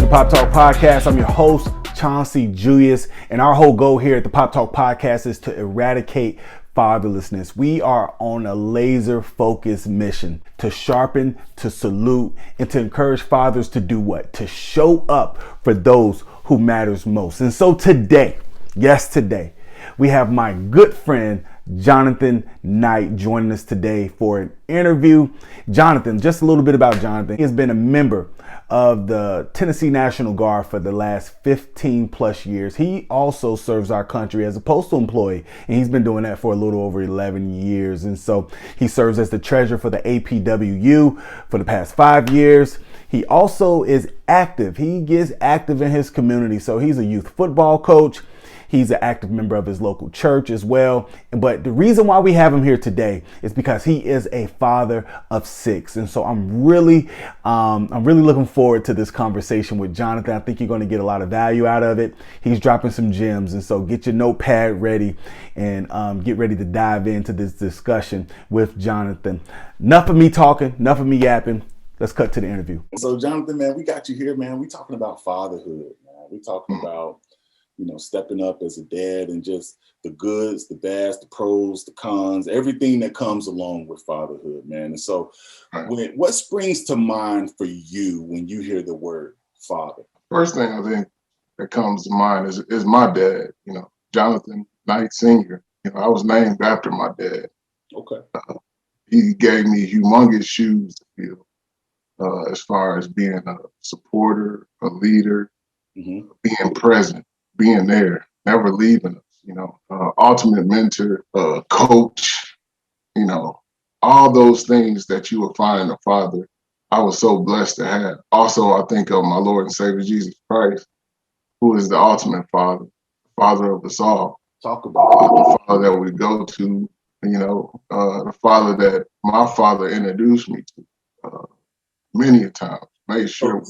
the Pop Talk Podcast. I'm your host, Chauncey Julius, and our whole goal here at the Pop Talk Podcast is to eradicate fatherlessness. We are on a laser-focused mission to sharpen, to salute, and to encourage fathers to do what? To show up for those who matters most. And so today, we have my good friend, Jonathan Knight, joining us today for an interview. Jonathan, just a little bit about Jonathan. He has been a member of the Tennessee National Guard for the last 15 plus years. He also serves our country as a postal employee, and he's been doing that for a little over 11 years. And so he serves as the treasurer for the APWU for the past 5 years. He also is active. He gets active in his community. So he's a youth football coach. He's an active member of his local church as well. But the reason why we have him here today is because he is a father of 6. And so I'm really looking forward to this conversation with Jonathan. I think you're going to get a lot of value out of it. He's dropping some gems. And so get your notepad ready and get ready to dive into this discussion with Jonathan. Enough of me talking, enough of me yapping. Let's cut to the interview. So Jonathan, man, we got you here, man. We talking about fatherhood, man. We talking about stepping up as a dad and just the goods, the bads, the pros, the cons, everything that comes along with fatherhood, man. And so what springs to mind for you when you hear the word father? First thing I think that comes to mind is my dad, Jonathan Knight Sr. I was named after my dad. Okay. He gave me humongous shoes to fill as far as being a supporter, a leader, being present, being there, never leaving us, ultimate mentor, coach, all those things that you will find in a father. I was so blessed to have. Also, I think of my Lord and Savior Jesus Christ, who is the ultimate father, father of us all. Talk about the father that we go to, the father that my father introduced me to many a time. Made sure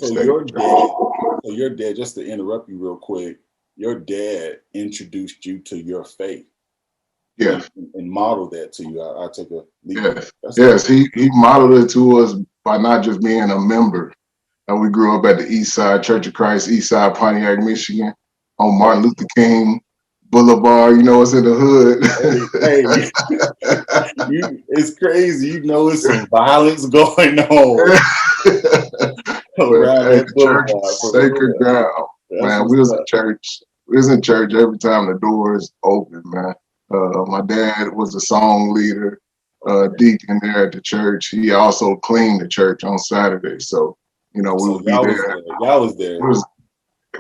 your dad, just to interrupt you real quick, your dad introduced you to your faith. Yes. And modeled that to you. I take a leap. Yes. He modeled it to us by not just being a member. We grew up at the East Side Church of Christ, East Side, Pontiac, Michigan, on Martin Luther King Boulevard. It's in the hood. Hey, it's crazy. It's some violence going on. Around that church, sacred ground. Man, we was in church. We was in church every time the doors open, man. My dad was a song leader, deacon there at the church. He also cleaned the church on Saturday. So, we would be there. Y'all was there.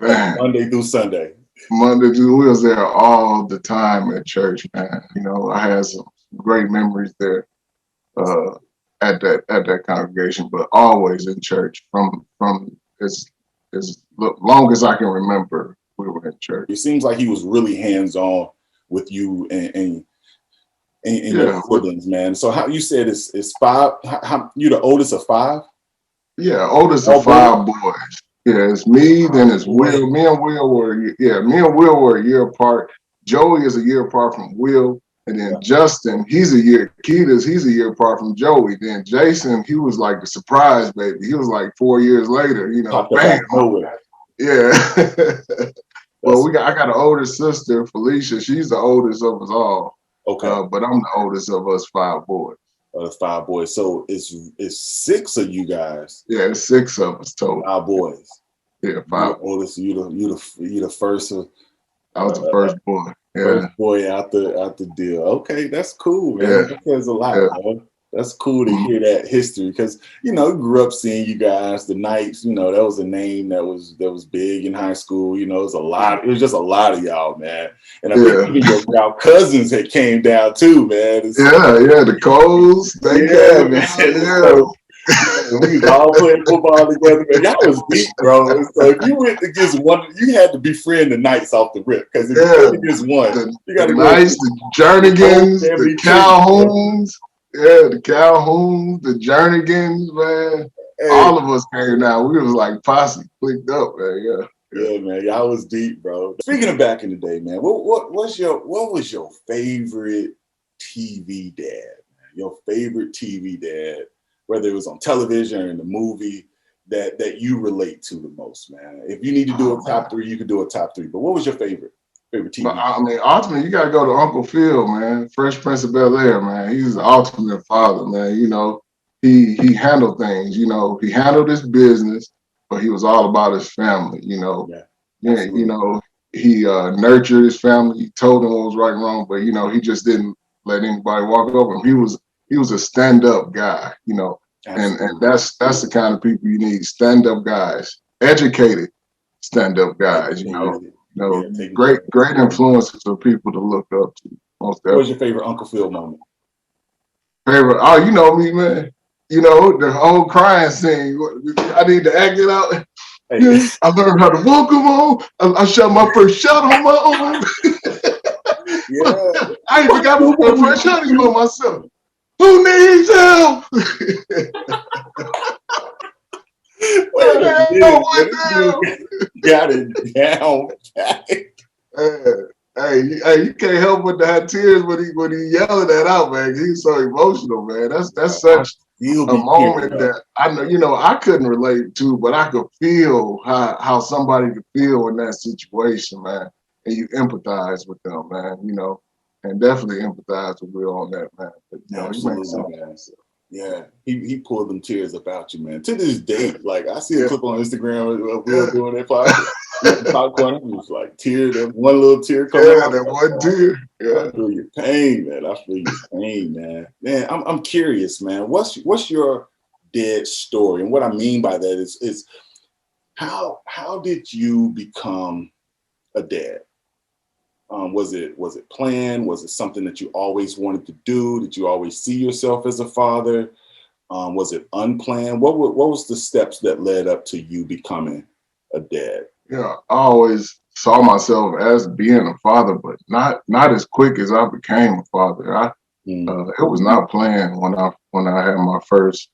Man, Monday through Sunday. We was there all the time at church, man. I had some great memories there at that congregation, but always in church from as long as I can remember, we were in church. It seems like he was really hands-on with you and your siblings, man. So how you said it's 5? How you the oldest of 5? Yeah, oldest of 5 boys. Yeah, it's me. Then it's Will. Me and Will were a year apart. Joey is a year apart from Will. And then Justin, he's a year apart from Joey. Then Jason, he was like the surprise baby. He was like 4 years later, bam. Yeah. Well, I got an older sister, Felicia. She's the oldest of us all. Okay. But I'm the oldest of us 5 boys. 5 boys. So it's 6 of you guys. Yeah, it's 6 of us total. 5 boys. Yeah, 5. Oldest. You the first. I was the first boy. Yeah. First boy out the deal. Okay, that's cool, man. Yeah. That says a lot, man. That's cool to hear that history because grew up seeing you guys, the Knights. That was a name that was big in high school. It was a lot. It was just a lot of y'all, man. And I think even y'all cousins had came down too, man. The Coles. They came, man. Yeah. We was all playing football together, man. Y'all was deep, bro. So if you went against one, you had to befriend the Knights off the rip because if you went against one, you got to go. The Jernigans, the Calhouns. Yeah, the Calhouns, the Jernigans, man. Hey. All of us came down. We was like posse, clicked up, man. Yeah, man. Y'all was deep, bro. Speaking of back in the day, man, what was your favorite TV dad? Your favorite TV dad, whether it was on television or in the movie, that you relate to the most, man? If you need to do a top three, you could do a top three. But what was your favorite TV? But I mean, ultimately, you got to go to Uncle Phil, man. Fresh Prince of Bel-Air, man. He's the ultimate father, man. You know, he handled things. You know, he handled his business, but he was all about his family. You know, you know, he nurtured his family. He told them what was right and wrong, but you know, he just didn't let anybody walk over him. He was a stand-up guy. You know, and that's the kind of people you need: stand-up guys, educated stand-up guys. You know. Great influences for people to look up to. What was your favorite Uncle Phil moment? Favorite? Oh, you know me, man. You know, the whole crying scene. I need to act it out. Hey. Yeah, I learned how to walk alone. I shot my first shot on my own. Yeah. I ain't forgot my first shot on myself. Who needs help? Got it down. Hey, you can't help but to have tears when he yelling that out, man. He's so emotional, man. That's such a moment that I know, you know, I couldn't relate to, but I could feel how somebody could feel in that situation, man. And you empathize with them, man, you know, and definitely empathize with Will on that, man. But, you know, absolutely, man. Yeah, he pulled them tears about you, man. To this day, like I see a clip on Instagram of Will doing that popcorn. It was like tear, that one little tear coming out. That one tear. Yeah, I feel your pain, man. I feel your pain, man. Man, I'm curious, man. What's your dad story? And what I mean by that is how did you become a dad? Was it planned? Was it something that you always wanted to do? Did you always see yourself as a father? Was it unplanned? What was the steps that led up to you becoming a dad? Yeah, I always saw myself as being a father, but not as quick as I became a father. It was not planned when I had my first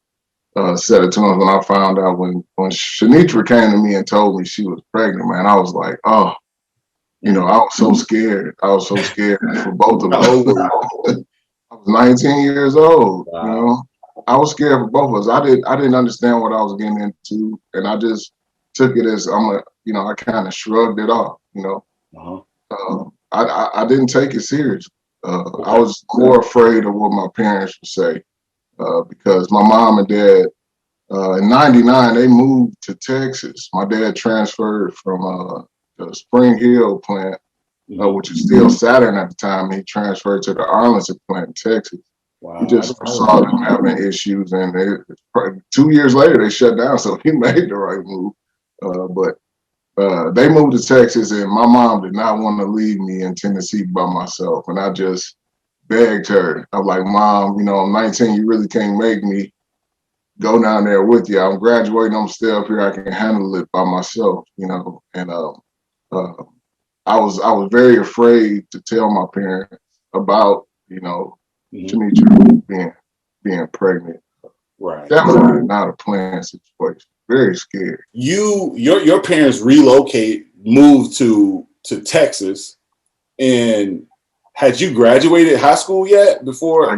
set of twins. When I found out when Shanitra came to me and told me she was pregnant, man, I was like, oh. You know, I was so scared. I was so scared for both of us. I was 19 years old. Wow. You know, I was scared for both of us. I didn't understand what I was getting into, and I just took it as I kind of shrugged it off. You know, I didn't take it serious. I was more afraid of what my parents would say because my mom and dad in '99 they moved to Texas. My dad transferred from the Spring Hill plant, which is still Saturn at the time. He transferred to the Arlington plant in Texas. Wow. He just saw them having issues, and 2 years later they shut down. So he made the right move. But they moved to Texas, and my mom did not want to leave me in Tennessee by myself. And I just begged her. I'm like, Mom, you know, I'm 19. You really can't make me go down there with you. I'm graduating. I'm still up here. I can handle it by myself, you know. And I was very afraid to tell my parents about, you know, Shanitra being pregnant. Right. Definitely not a planned situation. Very scared. Your parents moved to Texas, and had you graduated high school yet before? I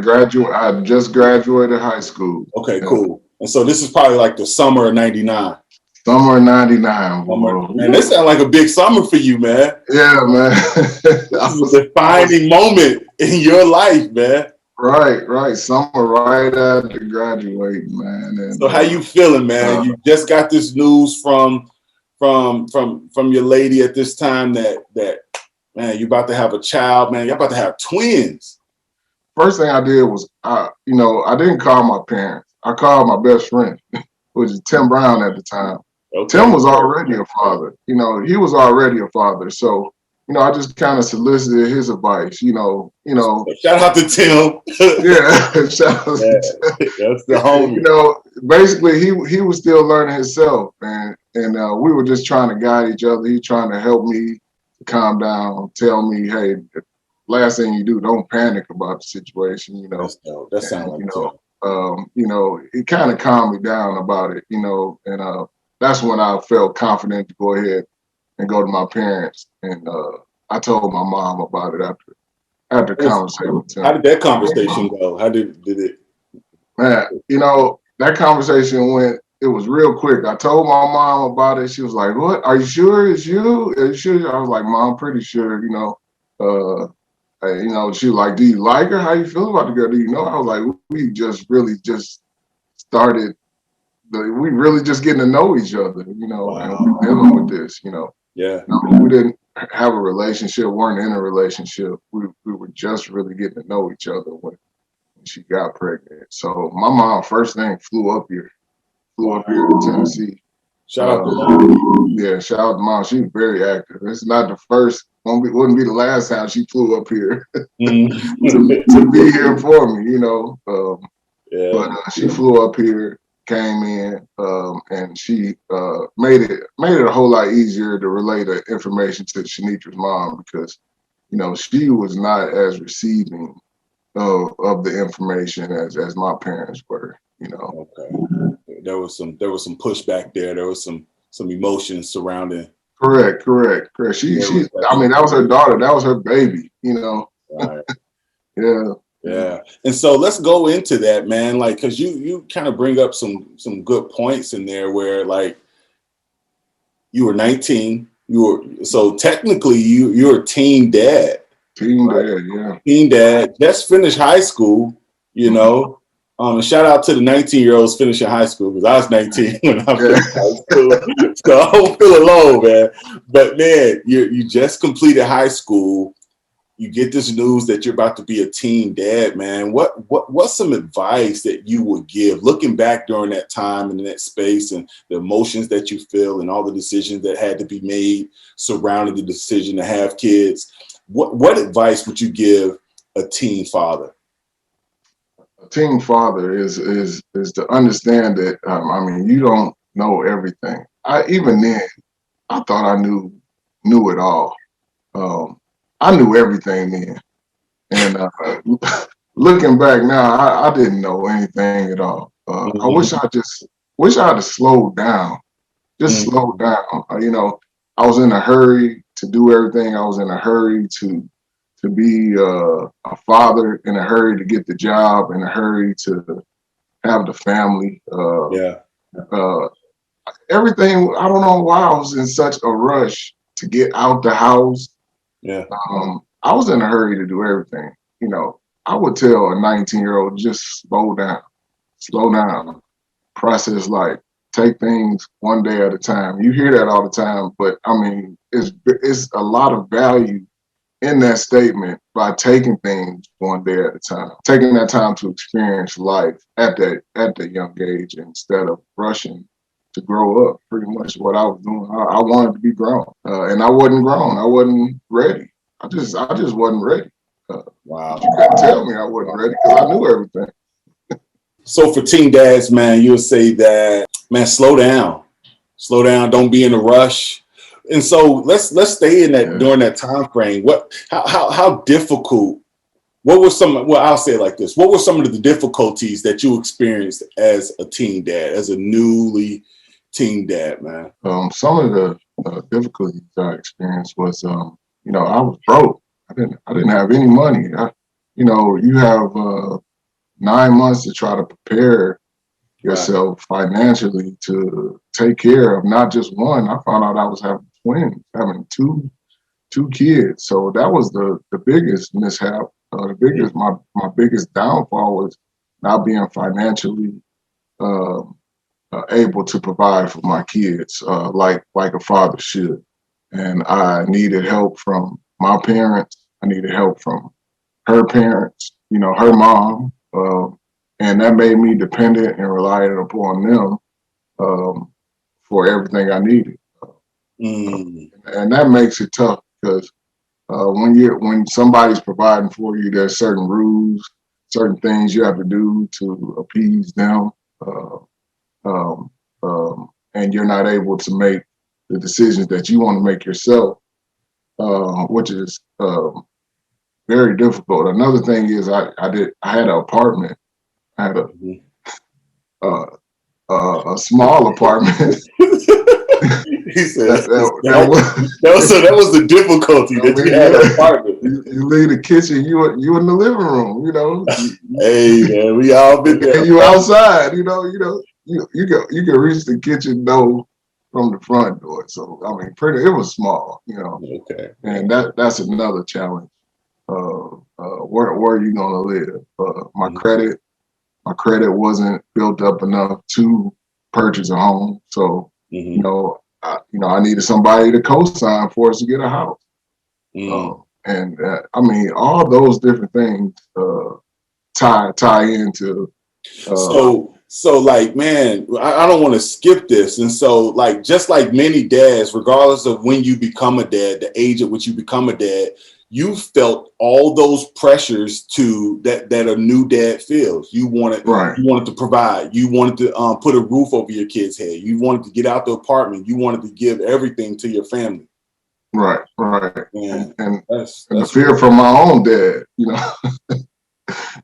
just graduated high school. Okay, cool. And so this is probably like the summer of '99. Summer 99. Man, that sounds like a big summer for you, man. Yeah, man. This was a defining moment in your life, man. Right. Summer right after graduating, man. And, so how you feeling, man? You just got this news from your lady at this time that man, you about to have a child, man. You're about to have twins. First thing I did was I didn't call my parents. I called my best friend, which is Tim Brown at the time. Okay. Tim was already a father. You know, he was already a father. So, you know, I just kind of solicited his advice, you know. Shout out to Tim. Yeah, shout out to Tim. That's the homie. You know, basically he was still learning himself, man. And we were just trying to guide each other. He trying to help me to calm down, tell me, hey, last thing you do, don't panic about the situation, you know. That sounds like you know, it kind of calmed me down about it, you know, and that's when I felt confident to go ahead and go to my parents. And I told my mom about it after conversation with them. How did that conversation go? How did it? Man, you know, that conversation went was real quick. I told my mom about it. She was like, "What? Are you sure it's you? Are you sure?" I was like, "Mom, I'm pretty sure." She was like, "Do you like her? How you feel about the girl? Do you know?" I was like, "We just really just started. We really just getting to know each other, and we're dealing with this, Yeah. We didn't have a relationship, weren't in a relationship. We were just really getting to know each other when she got pregnant. So my mom, first thing, flew up here to Tennessee. Shout out to Mom. Yeah, shout out to Mom. She was very active. It's not the first, wouldn't be the last time she flew up here to be here for me, But she flew up here, came in, and she made it a whole lot easier to relay the information to Shanitra's mom because, she was not as receiving of the information as my parents were, Okay. There was some pushback there. There was some emotions surrounding. Correct. She that was her daughter. That was her baby, Right. Yeah. And so let's go into that, man. Like, cause you kind of bring up some good points in there where like you were 19, so technically you're a teen dad. Teen dad, yeah. Teen dad, just finished high school, and shout out to the 19-year-olds finishing high school because I was 19 when I finished high school. So I don't feel alone, man. But man, you just completed high school. You get this news that you're about to be a teen dad, man. What's some advice that you would give looking back during that time and in that space and the emotions that you feel and all the decisions that had to be made surrounding the decision to have kids? What advice would you give a teen father? A teen father is to understand that you don't know everything. Even then I thought I knew it all. I knew everything then, and looking back now, I didn't know anything at all. I wish I had slowed down, slow down. I was in a hurry to do everything. I was in a hurry to be a father, in a hurry to get the job, in a hurry to have the family. Everything. I don't know why I was in such a rush to get out the house. Yeah. I was in a hurry to do everything. I would tell a 19-year-old just slow down, process life, take things one day at a time. You hear that all the time, but it's a lot of value in that statement by taking things one day at a time, taking that time to experience life at that young age instead of rushing to grow up. Pretty much what I was doing. I wanted to be grown, and I wasn't grown. I wasn't ready. I just wasn't ready. Wow. You couldn't tell me I wasn't ready because I knew everything. So for teen dads, man, you'll say that, man, slow down, don't be in a rush. And so let's stay in that during that time frame. How difficult? I'll say it like this. What were some of the difficulties that you experienced as a teen dad, as a newly teen dad, man? Some of the difficulties I experienced was, I was broke. I didn't have any money. You have 9 months to try to prepare yourself financially to take care of not just one. I found out I was having twins, having two kids. So that was the biggest mishap. My biggest downfall was not being financially able to provide for my kids like a father should. And I needed help from my parents. I needed help from her parents, her mom. And that made me dependent and reliant upon them for everything I needed. And that makes it tough because when somebody's providing for you, there's certain rules, certain things you have to do to appease them. And you're not able to make the decisions that you want to make yourself, which is very difficult. Another thing is I had an apartment. I had a small apartment. He said that was the difficulty that you had an apartment. You leave the kitchen, you in the living room, Hey man, we all been there. And you outside, you can reach the kitchen door from the front door. So I mean, it was small, you know. Okay. And that's another challenge. Where are you gonna live? My credit wasn't built up enough to purchase a home. So you know, I needed somebody to co-sign for us to get a house. And I mean, all those different things tie into. So like, man, I don't want to skip this. And so like, just like many dads, regardless of when you become a dad, the age at which you become a dad, you felt all those pressures that a new dad feels. You wanted to provide. You wanted to put a roof over your kid's head. You wanted to get out the apartment. You wanted to give everything to your family. Right. Man, And that's the fear from my own dad, you know.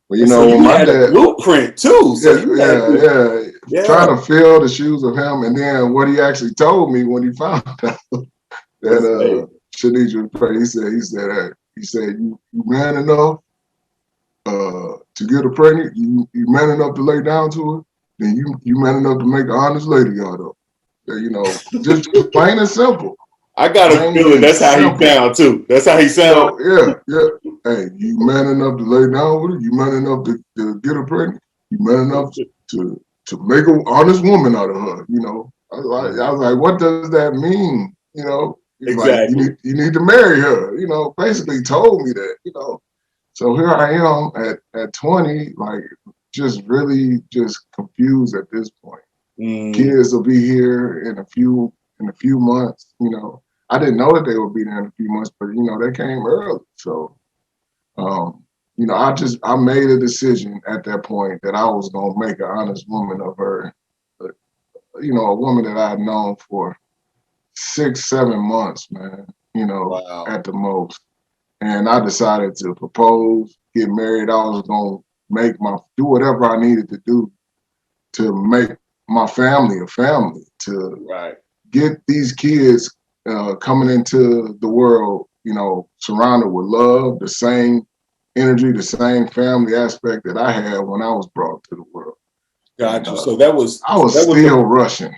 But you know, so when my had dad a blueprint too. So yeah, trying to fill the shoes of him, and then what he actually told me when he found out that Shanice was pregnant, he said, you man enough to get her pregnant, you man enough to lay down to her, then you man enough to make an honest lady out of her. You know, just plain and simple. I got a feeling that's how he sound too. That's how he sound. So, yeah. Hey, you man enough to lay down with her? You man enough to get her pregnant? You man enough to make an honest woman out of her? You know, I was like, what does that mean? You know, exactly. Like you need to marry her. You know, basically told me that. You know, so here I am at 20, like just really just confused at this point. Kids will be here in a few months. You know, I didn't know that they would be there in a few months, but you know, they came early. So, you know, I made a decision at that point that I was gonna make an honest woman of her. You know, a woman that I had known for 6-7 months, man. You know, at the most. And I decided to propose, get married. I was gonna do whatever I needed to do to make my family a family, to get these kids coming into the world, you know, surrounded with love, the same energy, the same family aspect that I had when I was brought to the world. Gotcha. So I was still rushing,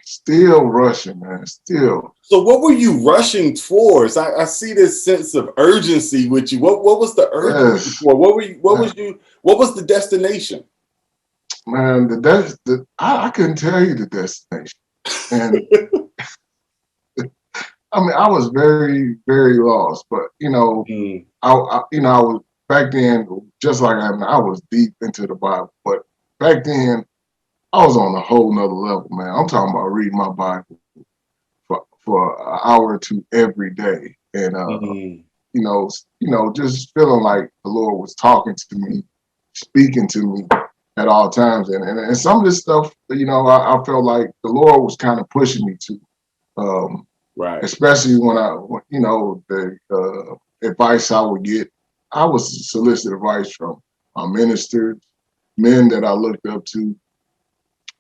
man. Still. So what were you rushing towards? I see this sense of urgency with you. What was the urgency for? What was the destination? Man, I couldn't tell you the destination. And I mean, I was very, very lost. But you know, I was back then, just like I was deep into the Bible. But back then, I was on a whole nother level, man. I'm talking about reading my Bible for an hour or two every day, and you know, just feeling like the Lord was talking to me, speaking to me at all times, and some of this stuff, you know, I felt like the Lord was kind of pushing me to, especially when you know, the advice I would get. I was solicit advice from my ministers, men that I looked up to,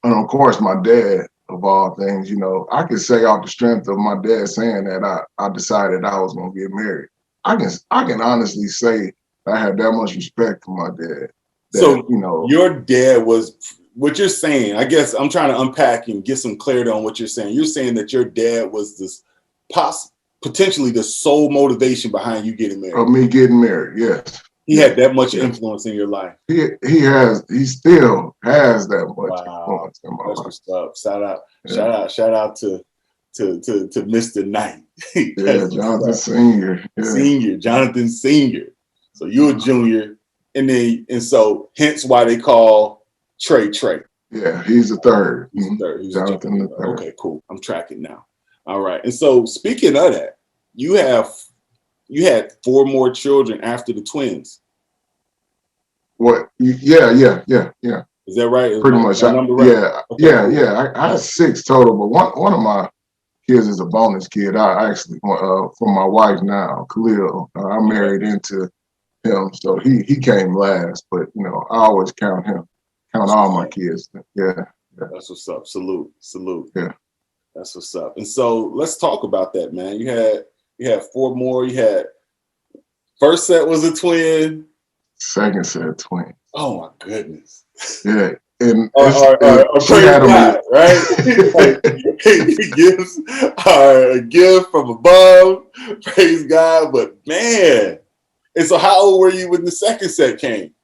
and of course my dad. Of all things, you know, I can say off the strength of my dad saying that I decided I was gonna get married. I can honestly say I had that much respect for my dad. So, you know, your dad was what you're saying. I guess I'm trying to unpack and get some clarity on what you're saying. You're saying that your dad was this potentially the sole motivation behind you getting married. Of me getting married, yes. He had that much influence in your life. He still has that much influence in my life. What's up. Shout out to Mr. Knight. Yeah, Jonathan Senior. Yeah. Jonathan Senior. So you're a junior, and so hence why they call Trey. Yeah, he's a third. He's a third. He's Jonathan the third. Okay, cool. I'm tracking now. All right. And so speaking of that, you had 4 more children after the twins. What? Yeah. Is that right? Pretty much. Right? Yeah. I had 6 total, but one of my kids is a bonus kid. I actually, from my wife now, Khalil, I married into him, so he came last. But you know, I always count all my kids. Yeah. That's what's up. Salute. Yeah. That's what's up. And so let's talk about that, man. You had 4 more. You had first set was a twin. Second set twins. Oh my goodness. Yeah. and or she praise had God, them. right? Like, gifts are a gift from above. Praise God. But man, and so how old were you when the second set came?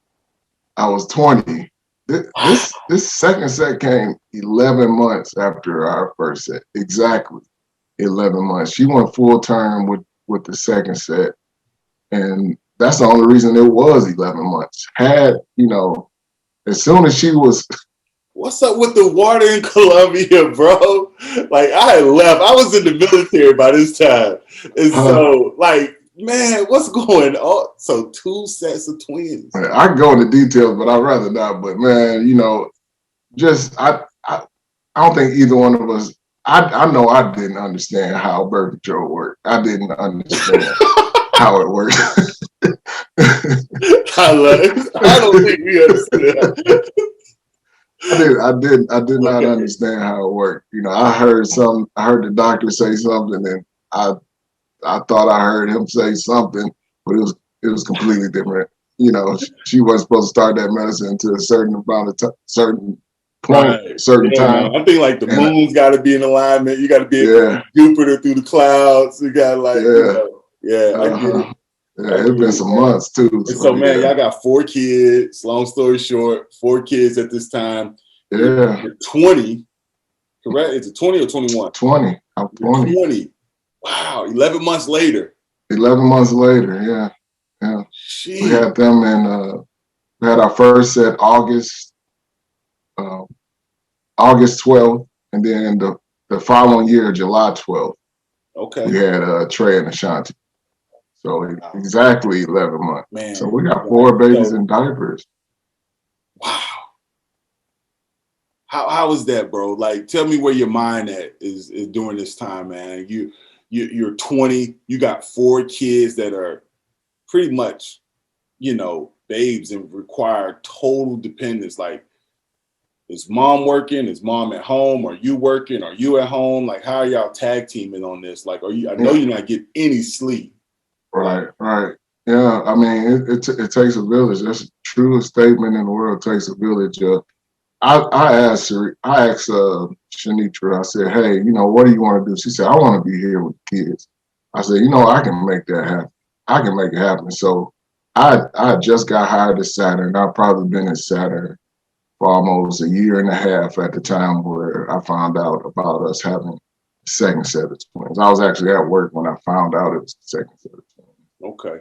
I was 20. This second set came 11 months after our first set. Exactly 11 months. She went full term with the second set, and that's the only reason it was 11 months. Had, as soon as she was. What's up with the water in Colombia, bro? Like, I had left. I was in the military by this time. And so, like, man, what's going on? So 2 sets of twins. I can go into details, but I'd rather not. But man, just I don't think either one of us. I know I didn't understand how birth control worked. I didn't understand how it worked. I love it. I don't think we understood. I did not understand how it worked. I heard the doctor say something, and I thought I heard him say something, but it was completely different. She wasn't supposed to start that medicine until a certain amount of time, certain point, Right. certain time. I think like the moon's got to be in alignment. You got to be able to see Jupiter through the clouds. You got I get it. Yeah, it's been some months too. So man, y'all got 4 kids. Long story short, 4 kids at this time. Yeah. You're 20, correct? Is it 20 or 21? 20. I'm 20. 20. Wow. 11 months later. 11 months later, yeah. Yeah. Jeez. We had them in we had our first set August 12th, and then the following year, July 12th. Okay. We had Trey and Ashanti. So exactly 11 months. Man. So we got 4 babies in diapers. Wow. How is that, bro? Like, tell me where your mind at is during this time, man. You're 20. You got 4 kids that are pretty much, babes and require total dependence. Like, is mom working? Is mom at home? Are you working? Are you at home? Like, how are y'all tag teaming on this? Like, I know you're not getting any sleep. Right. Yeah, I mean, it takes a village. That's the truest statement in the world. It takes a village. I asked Shanitra, I said, hey, what do you want to do? She said, I want to be here with the kids. I said, I can make that happen. I can make it happen. So I just got hired at Saturn. I've probably been at Saturn for almost a year and a half at the time where I found out about us having a second set of twins. I was actually at work when I found out it was the second set of twins. Okay.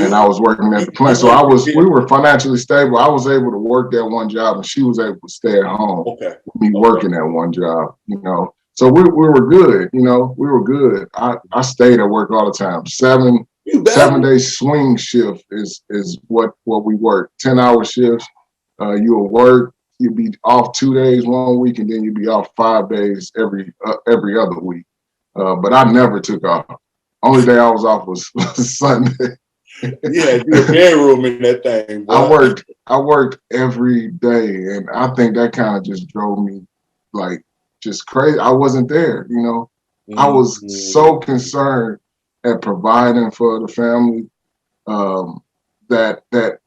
And I was working at the plant. So we were financially stable. I was able to work that one job, and she was able to stay at home with me working that one job, So we were good, we were good. I stayed at work all the time. 7-day swing shift is what we work. 10-hour shifts. You'll work, you'll be off 2 days 1 week, and then you'll be off 5 days every other week. But I never took off. Only day I was off was Sunday. Yeah, you a bedroom in that thing. Boy. I worked every day, and I think that kind of just drove me like just crazy. I wasn't there, Mm-hmm. I was so concerned at providing for the family that I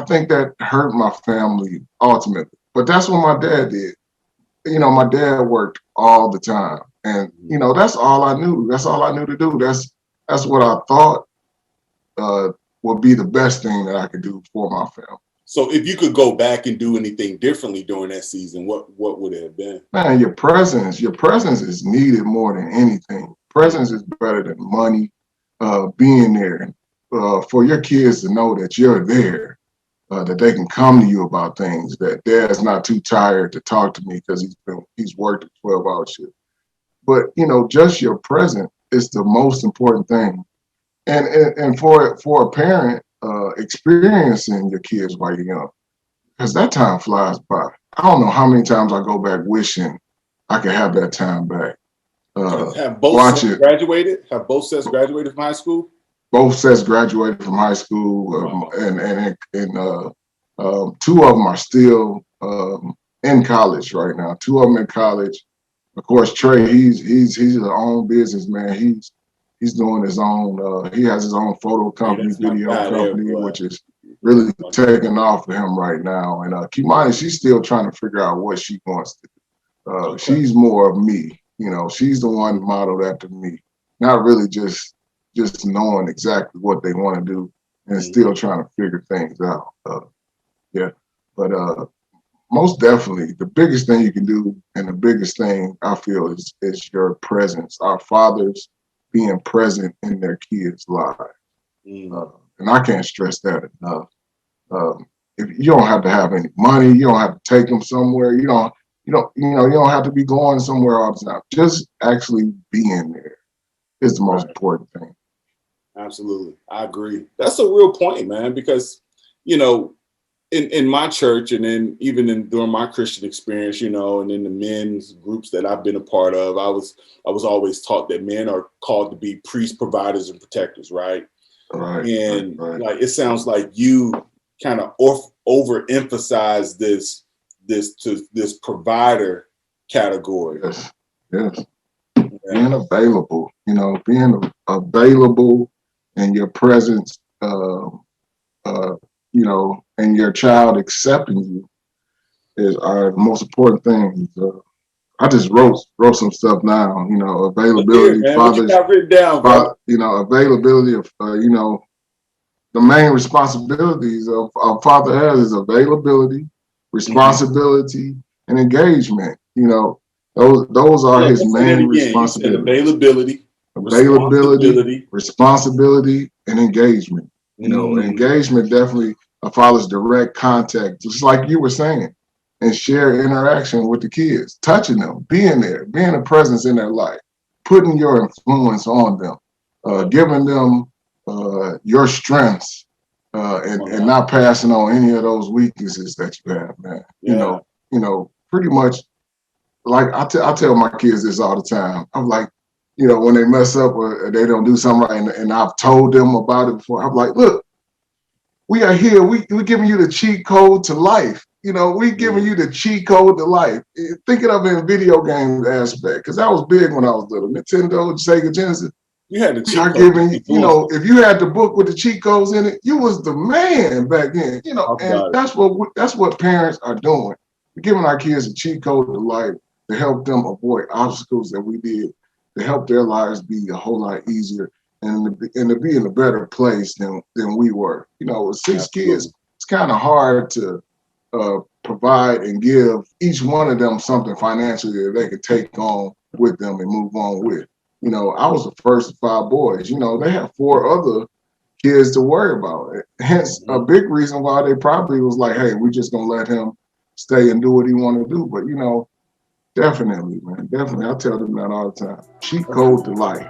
think that hurt my family ultimately. But that's what my dad did. My dad worked all the time. And, that's all I knew. That's all I knew to do. That's what I thought would be the best thing that I could do for my family. So if you could go back and do anything differently during that season, what would it have been? Man, your presence is needed more than anything. Presence is better than money. Being there for your kids to know that you're there, that they can come to you about things, that dad's not too tired to talk to me because he's worked a 12-hour shift. But, just your presence is the most important thing. And for a parent, experiencing your kids while you're young, because that time flies by. I don't know how many times I go back wishing I could have that time back. Have both sets graduated? Have both sets graduated from high school? Both sets graduated from high school, and 2 of them are still in college right now. 2 of them in college. Of course, Trey, he's his own businessman. He's doing his own. He has his own photo company, video company, which is really taking off for him right now. And keep in mind, she's still trying to figure out what she wants to do. She's more of me, she's the one modeled after me, not really just knowing exactly what they want to do and still trying to figure things out. But most definitely, the biggest thing you can do, and the biggest thing I feel is your presence. Our fathers being present in their kids' lives, and I can't stress that enough. If you don't have to have any money, you don't have to take them somewhere. You don't have to be going somewhere all the time. Just actually being there is the most important thing. Absolutely, I agree. That's a real point, man. Because in my church, and then even during my Christian experience, and in the men's groups that I've been a part of, I was always taught that men are called to be priests, providers, and protectors, right? Right. Like it sounds like you kind of overemphasize this provider category. Yes. Being available, being available, and your presence, and your child accepting you are the most important things. I just wrote some stuff down. Availability, fathers. What you got written down, bro? Availability of the main responsibilities of father has is availability, responsibility, and engagement. Those are his main responsibilities. Availability, responsibility, and engagement. Engagement definitely a father's direct contact, just like you were saying, and share interaction with the kids, touching them, being there, being a presence in their life, putting your influence on them, giving them your strengths, and not passing on any of those weaknesses that you have, man. Yeah. Pretty much, like I tell my kids this all the time. I'm like, when they mess up or they don't do something right, and I've told them about it before, I'm like, look, we are here. We giving you the cheat code to life. We giving you the cheat code to life. Thinking of it in video game aspect, because that was big when I was little. Nintendo, Sega Genesis. You had the cheat code. If you had the book with the cheat codes in it, you was the man back then. And that's what parents are doing. We're giving our kids a cheat code to life to help them avoid obstacles that we did, to help their lives be a whole lot easier and to be in a better place than we were. With 6 kids, it's kind of hard to provide and give each one of them something financially that they could take on with them and move on with. I was the first of 5 boys. They had 4 other kids to worry about. Hence, a big reason why they probably was like, hey, we're just going to let him stay and do what he want to do. But, definitely, man. Definitely. I tell them that all the time. Cheat code to life.